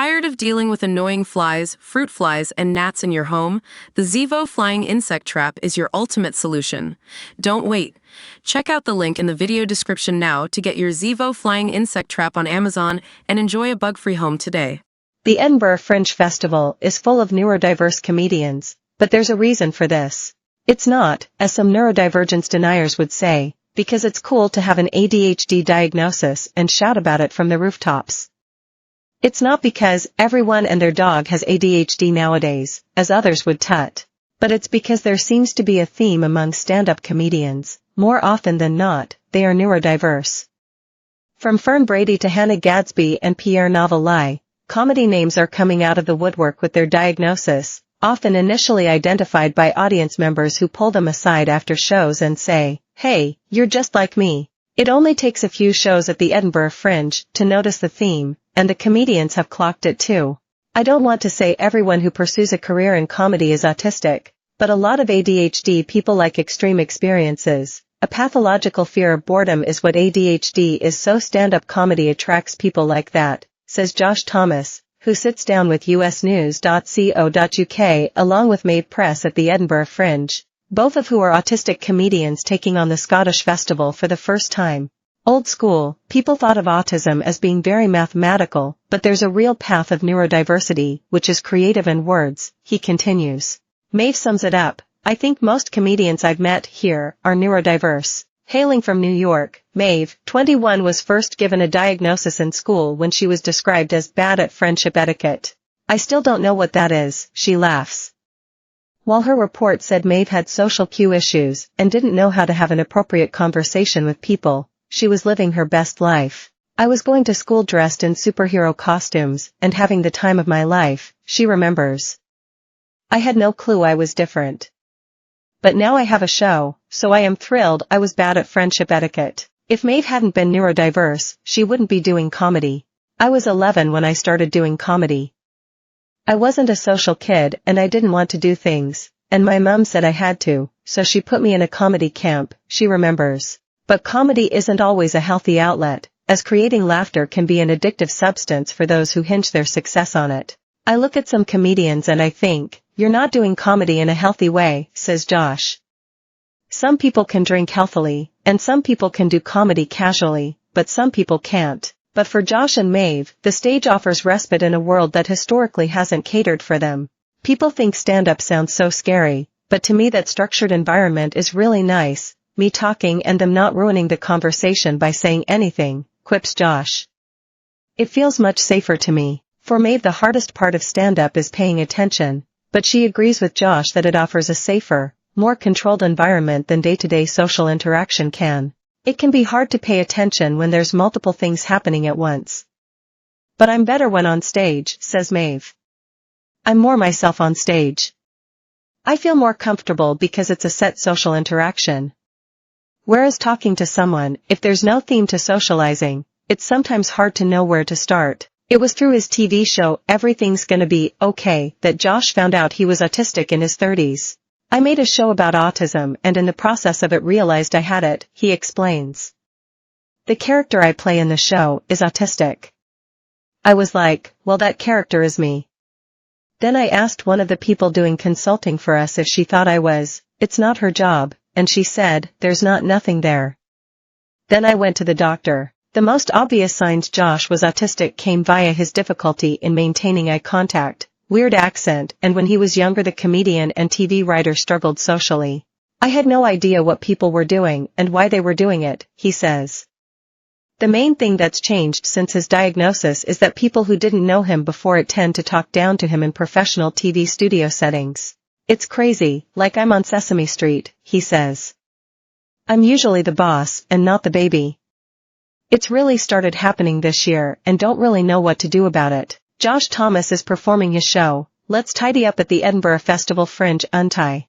Tired of dealing with annoying flies, fruit flies, and gnats in your home? The Zevo Flying Insect Trap is your ultimate solution. Don't wait. Check out the link in the video description now to get your Zevo Flying Insect Trap on Amazon and enjoy a bug-free home today. The Edinburgh Fringe Festival is full of neurodiverse comedians, but there's a reason for this. It's not, as some neurodivergence deniers would say, because it's cool to have an ADHD diagnosis and shout about it from the rooftops. It's not because everyone and their dog has ADHD nowadays, as others would tut. But it's because there seems to be a theme among stand-up comedians. More often than not, they are neurodiverse. From Fern Brady to Hannah Gadsby and Pierre Novelli, comedy names are coming out of the woodwork with their diagnosis, often initially identified by audience members who pull them aside after shows and say, "Hey, you're just like me." It only takes a few shows at the Edinburgh Fringe to notice the theme, and the comedians have clocked it too. I don't want to say everyone who pursues a career in comedy is autistic, but a lot of ADHD people like extreme experiences. A pathological fear of boredom is what ADHD is, so stand-up comedy attracts people like that, says Josh Thomas, who sits down with usnews.co.uk along with Maeve Press at the Edinburgh Fringe, both of who are autistic comedians taking on the Scottish festival for the first time. Old school, people thought of autism as being very mathematical, but there's a real path of neurodiversity, which is creative in words, he continues. Maeve sums it up, "I think most comedians I've met here are neurodiverse." Hailing from New York, Maeve, 21, was first given a diagnosis in school when she was described as bad at friendship etiquette. "I still don't know what that is," she laughs. While her report said Maeve had social cue issues and didn't know how to have an appropriate conversation with people, she was living her best life. "I was going to school dressed in superhero costumes and having the time of my life," she remembers. "I had no clue I was different. But now I have a show, so I am thrilled I was bad at friendship etiquette." If Maeve hadn't been neurodiverse, she wouldn't be doing comedy. "I was 11 when I started doing comedy. I wasn't a social kid and I didn't want to do things, and my mom said I had to, so she put me in a comedy camp," she remembers. But comedy isn't always a healthy outlet, as creating laughter can be an addictive substance for those who hinge their success on it. "I look at some comedians and I think, you're not doing comedy in a healthy way," says Josh. "Some people can drink healthily, and some people can do comedy casually, but some people can't." But for Josh and Maeve, the stage offers respite in a world that historically hasn't catered for them. "People think stand-up sounds so scary, but to me that structured environment is really nice. Me talking and them not ruining the conversation by saying anything," quips Josh. "It feels much safer to me." For Maeve, the hardest part of stand-up is paying attention, but she agrees with Josh that it offers a safer, more controlled environment than day-to-day social interaction can. "It can be hard to pay attention when there's multiple things happening at once. But I'm better when on stage," says Maeve. "I'm more myself on stage. I feel more comfortable because it's a set social interaction. Whereas talking to someone, if there's no theme to socializing, it's sometimes hard to know where to start." It was through his TV show Everything's Gonna Be Okay that Josh found out he was autistic in his 30s. "I made a show about autism and in the process of it realized I had it," he explains. "The character I play in the show is autistic. I was like, well, that character is me. Then I asked one of the people doing consulting for us if she thought I was. It's not her job, and she said, there's nothing there. Then I went to the doctor." The most obvious signs Josh was autistic came via his difficulty in maintaining eye contact, weird accent, and when he was younger the comedian and TV writer struggled socially. "I had no idea what people were doing and why they were doing it," he says. The main thing that's changed since his diagnosis is that people who didn't know him before it tend to talk down to him in professional TV studio settings. "It's crazy, like I'm on Sesame Street," he says. "I'm usually the boss and not the baby. It's really started happening this year and don't really know what to do about it." Josh Thomas is performing his show, Let's Tidy Up, at the Edinburgh Festival Fringe. Untie.